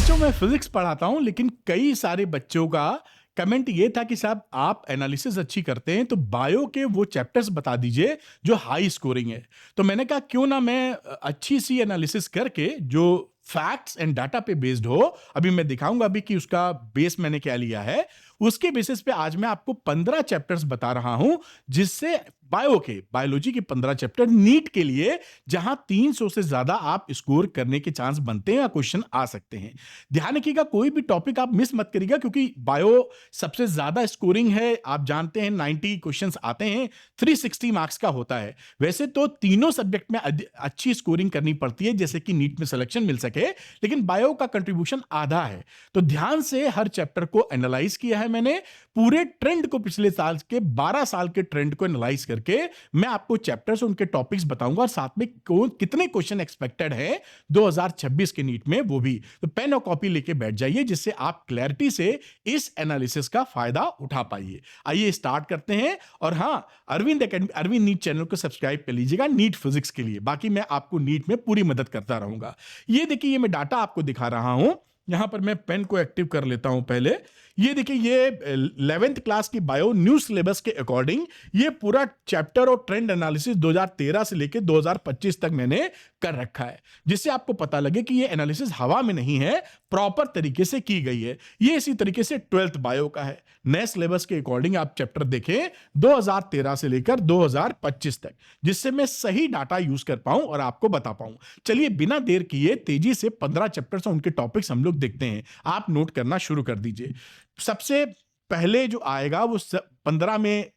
बच्चों मैं फिजिक्स पढ़ाता हूं, लेकिन कई सारे बच्चों का कमेंट ये था कि साहब आप एनालिसिस अच्छी करते हैं तो बायो के वो चैप्टर्स बता दीजिए जो हाई स्कोरिंग है। तो मैंने कहा क्यों ना मैं अच्छी सी एनालिसिस करके जो फैक्ट्स एंड डाटा पे बेस्ड हो, अभी मैं दिखाऊंगा अभी कि उसका बेस मैंने क्या लिया है। उसके बेसिस पे आज मैं आपको 15 चैप्टर्स बता रहा हूं, जिससे बायो के बायोलॉजी के 15 चैप्टर नीट के लिए, जहां 300 से ज्यादा आप स्कोर करने के चांस बनते हैं या क्वेश्चन आ सकते हैं। ध्यान रखिएगा, कोई भी टॉपिक आप मिस मत करिएगा, क्योंकि बायो सबसे ज्यादा स्कोरिंग है। आप जानते हैं 90 क्वेश्चंस आते हैं, 360 मार्क्स का होता है। वैसे तो तीनों सब्जेक्ट में अच्छी स्कोरिंग करनी पड़ती है जैसे कि नीट में सिलेक्शन मिल सके, लेकिन बायो का कंट्रीब्यूशन आधा है। तो ध्यान से हर चैप्टर को एनालाइज किया है मैंने, पूरे ट्रेंड को, पिछले साल के 12 साल के ट्रेंड को एनालाइज करके मैं आपको चैप्टर्स उनके टॉपिक्स बताऊंगा, और साथ में कितने क्वेश्चन एक्सपेक्टेड है 2026 के नीट में, वो भी। तो पेन और कॉपी लेके बैठ जाइए, जिससे आप क्लैरिटी से इस एनालिसिस का फायदा उठा पाइए। आइए स्टार्ट करते हैं। और हाँ, अरविंद नीट चैनल को सब्सक्राइब कर लीजिएगा नीट फिजिक्स के लिए। बाकी मैं आपको नीट में पूरी मदद करता रहूंगा। ये देखिए, ये मैं डाटा आपको दिखा रहा हूं। यहां पर मैं पेन को एक्टिव कर लेता हूं पहले। ये देखिए, ये 11th क्लास की बायो न्यू सिलेबस के अकॉर्डिंग ये पूरा चैप्टर और ट्रेंड एनालिसिस 2013 से लेकर 2025 तक मैंने कर रखा है, जिससे आपको पता लगे कि ये एनालिसिस हवा में नहीं है, प्रॉपर तरीके से की गई है। ये इसी तरीके से 12th बायो का है, नए सिलेबस के अकॉर्डिंग आप चैप्टर देखें 2013 से लेकर 2025 तक, जिससे मैं सही डाटा यूज कर पाऊं और आपको बता पाऊं। चलिए बिना देर किए तेजी से 15 चैप्टर्स और उनके टॉपिक्स हम लोग देखते हैं। आप नोट करना शुरू कर दीजिए। सबसे पहले जो आएगा वो 15 में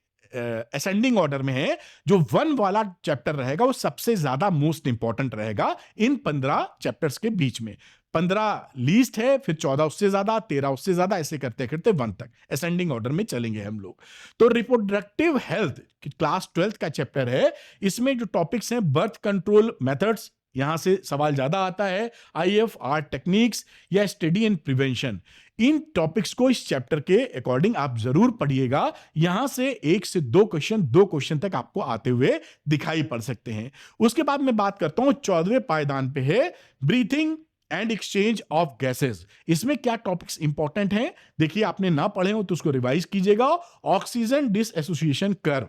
असेंडिंग ऑर्डर में है। जो 1 वाला चैप्टर रहेगा वो सबसे ज्यादा मोस्ट इंपॉर्टेंट रहेगा इन 15 चैप्टर्स के बीच में। 15 लीस्ट है, फिर 14 उससे ज्यादा, 13 उससे ज्यादा, ऐसे करते करते 1 तक असेंडिंग ऑर्डर में चलेंगे हम लोग। तो रिप्रोडक्टिव हेल्थ क्लास 12 का चैप्टर है। इसमें जो टॉपिक्स हैं, बर्थ कंट्रोल मेथड्स, यहां से सवाल ज्यादा आता है, IFR टेक्निक्स या study and prevention. In topics को इस चैप्टर के अकॉर्डिंग आप जरूर पढ़िएगा। यहां से 1 से 2 क्वेश्चन, 2 क्वेश्चन तक आपको आते हुए दिखाई पड़ सकते हैं। उसके बाद मैं बात करता हूं 14वें पायदान पे है, breathing and exchange of gases. इसमें क्या टॉपिक्स इंपॉर्टेंट हैं, देखिए, आपने ना पढ़े हो तो उसको रिवाइज कीजिएगा। ऑक्सीजन डिसएसोसिएशन कर्व,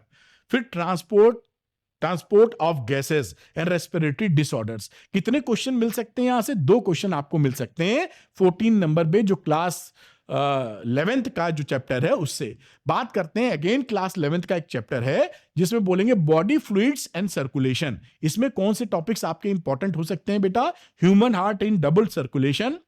फिर transport of gases and respiratory disorders. कितने क्वेश्चन मिल सकते हैं यहां से? 2 क्वेश्चन आपको मिल सकते हैं 14 नंबर पे, जो क्लास 11th का जो चैप्टर है उससे। बात करते हैं अगेन, क्लास 11th का एक चैप्टर है जिसमें बोलेंगे बॉडी फ्लूइड्स एंड सर्कुलेशन। इसमें कौन से टॉपिक्स आपके इंपॉर्टेंट हो सकते हैं बेटा? Human heart in double circulation,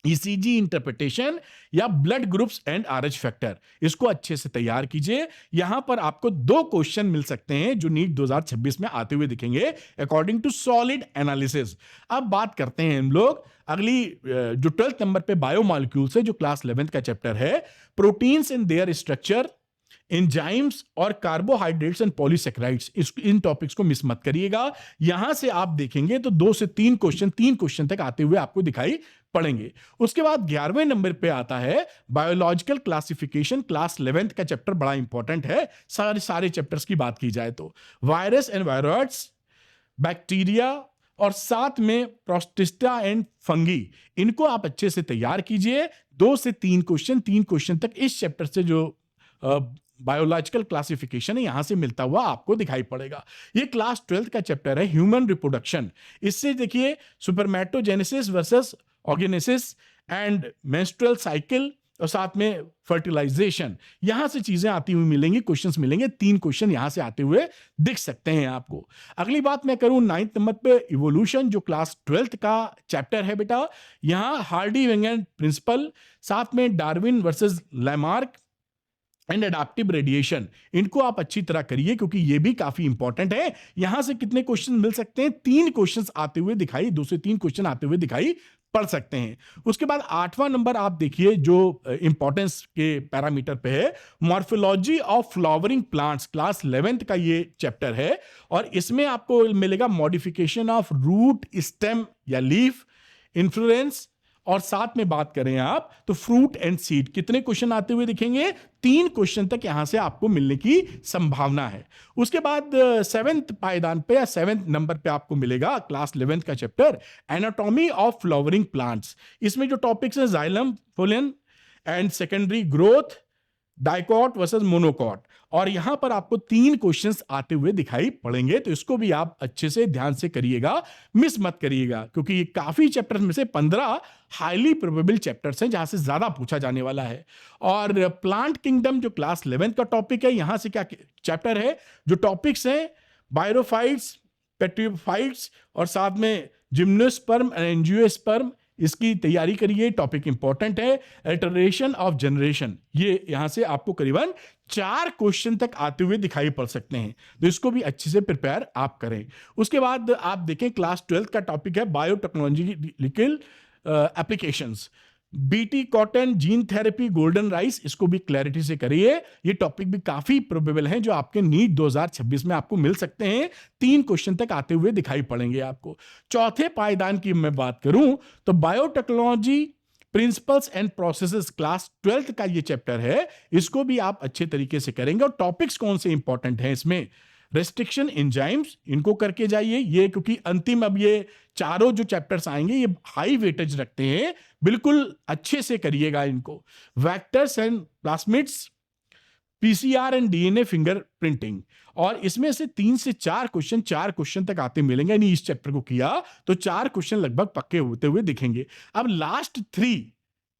ECG interpretation, या blood groups and RH factor. इसको अच्छे से तैयार कीजिए। यहां पर आपको 2 क्वेश्चन मिल सकते हैं जो नीट 2026 में आते हुए दिखेंगे अकॉर्डिंग टू सॉलिड एनालिसिस। अब बात करते हैं हम लोग अगली, जो 12th नंबर पे बायोमॉलिक्यूल्स है, जो क्लास 11th का चैप्टर है, proteins in their structure, enzymes और कार्बोहाइड्रेट्स एंड पॉलीसेक्राइड्स। इन टॉपिक्स को मिस मत करिएगा। यहां से आप देखेंगे तो 2 से 3 क्वेश्चन, 3 क्वेश्चन तक आते हुए आपको दिखाई पड़ेंगे। उसके बाद 11वें नंबर पे आता है बायोलॉजिकल क्लासिफिकेशन, क्लास 11th का चैप्टर बड़ा इंपॉर्टेंट है। सारे चैप्टर्स की बात की जाए तो वायरस एंड वायरॉइड्स, बैक्टीरिया, और साथ में प्रोटिस्टा एंड फंगी। इनको आप अच्छे से तैयार कीजिए। 2 से 3 क्वेश्चन, 3 क्वेश्चन तक इस चैप्टर से जो बायोलॉजिकल क्लासिफिकेशन है यहां से मिलता हुआ आपको दिखाई पड़ेगा। ये क्लास 12th का चैप्टर है, ह्यूमन रिप्रोडक्शन। इससे देखिए सुपरमैटोजेनेसिस वर्सेस ऑर्गेनेसिस एंड मेंस्ट्रुअल साइकिल, और साथ में फर्टिलाइजेशन। यहां से चीजें आती हुई मिलेंगी, क्वेश्चंस मिलेंगे। 3 क्वेश्चन यहां से आते हुए दिख सकते हैं आपको। अगली बात मैं करूं 9th नंबर पे, इवोल्यूशन, जो क्लास 12th का चैप्टर है बेटा। यहां हार्डी-वेंगर प्रिंसिपल, साथ में Darwin versus Lamarck and adaptive radiation. इनको आप अच्छी तरह करिए क्योंकि ये भी काफी इंपॉर्टेंट है। यहां से कितने क्वेश्चन मिल सकते हैं? 3 क्वेश्चंस आते हुए दिखाई, 2 से 3 क्वेश्चन आते हुए दिखाई पढ़ सकते हैं। उसके बाद 8वां नंबर आप देखिए, जो इंपॉर्टेंस के पैरामीटर पे है, morphology of flowering plants, class 11th का ये चैप्टर है। और इसमें आपको मिलेगा मॉडिफिकेशन ऑफ रूट, स्टेम या लीफ, इन्फ्लोरेंस और साथ में बात करें आप तो फ्रूट एंड सीड, कितने क्वेश्चन आते हुए दिखेंगे? 3 क्वेश्चन तक यहां से आपको मिलने की संभावना है। उसके बाद 7th पायदान पे या 7th नंबर पे आपको मिलेगा क्लास 11th का chapter anatomy of flowering plants. इसमें जो टॉपिक्स हैं xylem, phloem and secondary growth, dicot versus monocot, और यहां पर आपको 3 क्वेश्चंस आते हुए दिखाई पड़ेंगे। तो इसको भी आप अच्छे से ध्यान से करिएगा, मिस मत करिएगा, क्योंकि ये काफी चैप्टर्स में से 15 हाईली प्रोबेबल चैप्टर्स हैं जहां से ज्यादा पूछा जाने वाला है। और प्लांट किंगडम जो क्लास 11th का टॉपिक है, यहां से क्या चैप्टर है, जो टॉपिक्स हैं बायोफाइट्स, पेट्रियोफाइट्स और साथ में जिम्नोस्पर्म एंड एंजियोस्पर्म, इसकी तैयारी करिए, टॉपिक इंपॉर्टेंट है। अल्टरेशन ऑफ जनरेशन, ये यहां से आपको करीबन 4 क्वेश्चन तक आते हुए दिखाई पड़ सकते हैं, तो इसको भी अच्छे से प्रिपेयर आप करें। उसके बाद आप देखें क्लास 12th का टॉपिक है biotechnological applications, BT cotton, gene therapy, golden rice, इसको भी क्लैरिटी से करिए। ये टॉपिक भी काफी प्रोबेबल हैं जो आपके नीट 2026 में आपको मिल सकते हैं, 3 क्वेश्चन तक आते हुए दिखाई पड़ेंगे आपको। चौथे पायदान की मैं बात करूं तो biotechnology principles and processes, class 12th का ये चैप्टर है, इसको भी आप अच्छे तरीके से करेंगे। और टॉपिक्स कौन से इंपॉर्टेंट हैं इसमें? रेस्ट्रिक्शन एंजाइम्स, इनको करके जाइए ये, क्योंकि अंतिम अब ये चारों जो चैप्टर्स आएंगे ये हाई वेटेज रखते हैं, बिल्कुल अच्छे से करिएगा इनको। Vectors and plasmids, PCR and DNA fingerprinting, और इसमें से 3 से 4 क्वेश्चन 4 क्वेश्चन तक आते मिलेंगे। यानी इस चैप्टर को किया तो 4 क्वेश्चन लगभग पक्के होते हुए दिखेंगे। अब लास्ट 3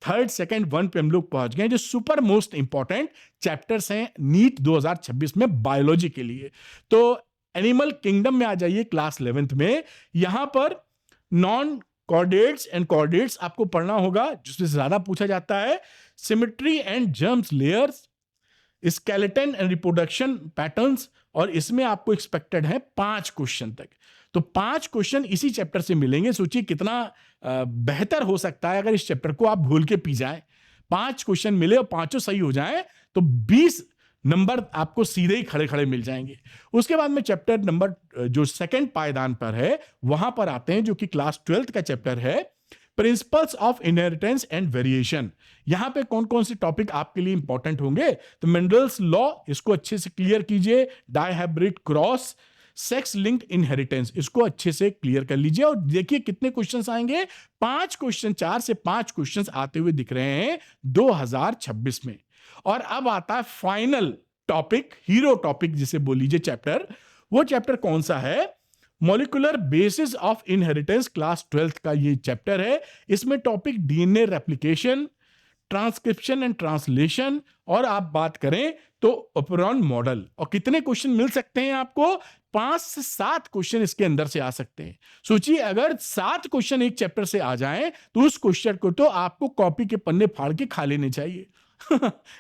3rd, 2nd, 1 पे हम लोग पहुंच गए, जो सुपर मोस्ट इंपॉर्टेंट चैप्टर्स हैं नीट 2026 में बायोलॉजी के लिए। तो एनिमल किंगडम में आ जाइए क्लास 11th में, यहां पर नॉन कॉर्डेट्स एंड कॉर्डेट्स आपको पढ़ना होगा, जिसमें ज्यादा पूछा जाता है। Symmetry and germs layers, skeleton and reproduction patterns, और इसमें आपको एक्सपेक्टेड है 5 क्वेश्चन तक। तो 5 क्वेश्चन इसी चैप्टर से मिलेंगे। सोचिए कितना बेहतर हो सकता है अगर इस चैप्टर को आप भूल के पी जाएं। 5 क्वेश्चन मिले और पांचों सही हो जाएं तो 20 नंबर आपको सीधे ही खड़े खड़े मिल जाएंगे। उसके बाद में चैप्टर नंबर जो 2nd पायदान पर है वहां पर आते हैं, जो कि क्लास 12th का चैप्टर है, principles of inheritance and variation. यहां पे कौन कौन से टॉपिक आपके लिए इंपॉर्टेंट होंगे? तो मेंडल्स लॉ, इसको अच्छे से क्लियर कीजिए। Dihybrid cross, sex linked inheritance, इसको अच्छे से क्लियर कर लीजिए। और देखिए कितने क्वेश्चंस आएंगे, 5 क्वेश्चन, 4 से 5 क्वेश्चंस आते हुए दिख रहे हैं 2026 में। और अब आता है फाइनल टॉपिक, हीरो टॉपिक जिसे बोल लीजिए चैप्टर। वो चैप्टर कौन सा है? Molecular basis of inheritance, class 12th का ये चैप्टर है। इसमें topic DNA replication, transcription and translation, और आप बात करें तो ओपेरॉन मॉडल। और कितने क्वेश्चन मिल सकते हैं आपको? 5 से 7 क्वेश्चन इसके अंदर से आ सकते हैं। सोचिए अगर 7 क्वेश्चन एक चैप्टर से आ जाएं तो उस क्वेश्चन को तो आपको कॉपी के पन्ने फाड़ के खा लेने चाहिए।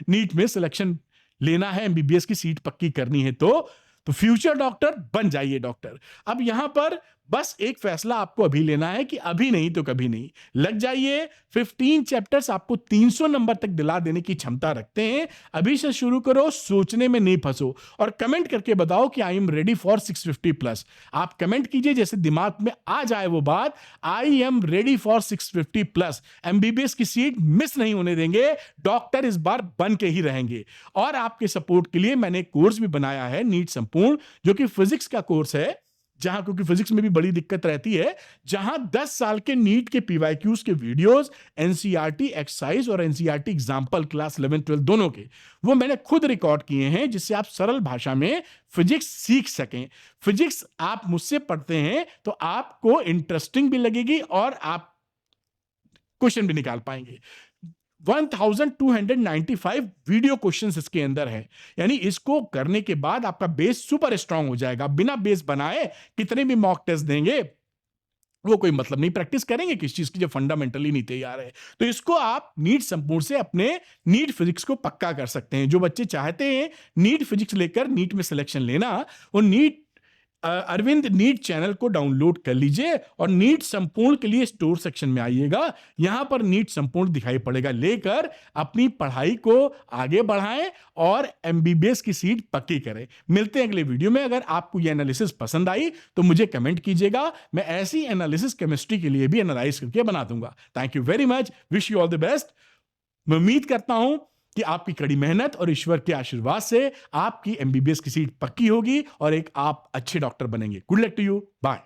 नीट में सिलेक्शन लेना है, एमबीबीएस की सीट पक्की करनी है तो फ्यूचर डॉक्टर बन जाइए डॉक्टर। अब यहां पर बस एक फैसला आपको अभी लेना है कि अभी नहीं तो कभी नहीं, लग जाइए। 15 चैप्टर्स आपको 300 नंबर तक दिला देने की क्षमता रखते हैं। अभी से शुरू करो, सोचने में नहीं फंसो, और कमेंट करके बताओ कि आई एम रेडी फॉर 650+। आप कमेंट कीजिए जैसे दिमाग में आ जाए वो बात, I am ready for 650+। MBBS की सीट मिस नहीं होने देंगे, डॉक्टर इस बार बन के ही रहेंगे। और आपके सपोर्ट के लिए मैंने एक कोर्स भी बनाया है, नीट संपूर्ण, जो कि फिजिक्स का कोर्स है, जहां, क्योंकि फिजिक्स में भी बड़ी दिक्कत रहती है, जहां 10 साल के नीट के पीवाईक्यूज के वीडियोस, एनसीईआरटी एक्सरसाइज और एनसीईआरटी एग्जाम्पल क्लास 11, 12 दोनों के, वो मैंने खुद रिकॉर्ड किए हैं, जिससे आप सरल भाषा में फिजिक्स सीख सकें। फिजिक्स आप मुझसे पढ़ते हैं तो आपको इंटरेस्टिंग भी लगेगी और आप क्वेश्चन भी निकाल पाएंगे। 1295 वीडियो क्वेश्चंस इसके अंदर है, यानी इसको करने के बाद आपका बेस सुपर स्ट्रांग हो जाएगा। बिना बेस बनाए कितने भी मॉक टेस्ट देंगे वो कोई मतलब नहीं, प्रैक्टिस करेंगे किस चीज की जब फंडामेंटली नहीं तैयार है। तो इसको आप नीट संपूर्ण से अपने नीट फिजिक्स को पक्का कर सकते हैं। जो बच्चे चाहते हैं नीट फिजिक्स लेकर नीट में सिलेक्शन लेना, वो नीट अरविंद नीट चैनल को डाउनलोड कर लीजिए और नीट संपूर्ण के लिए स्टोर सेक्शन में आइएगा। यहां पर नीट संपूर्ण दिखाई पड़ेगा, लेकर अपनी पढ़ाई को आगे बढ़ाएं और एमबीबीएस की सीट पक्की करें। मिलते हैं अगले वीडियो में। अगर आपको यह एनालिसिस पसंद आई तो मुझे कमेंट कीजिएगा, मैं ऐसी एनालिसिस केमिस्ट्री के लिए भी एनालाइज करके बना दूंगा। Thank you very much, wish you all the best. मैं उम्मीद करता हूं कि आपकी कड़ी मेहनत और ईश्वर के आशीर्वाद से आपकी एमबीबीएस की सीट पक्की होगी और एक आप अच्छे डॉक्टर बनेंगे। Good luck to you, bye.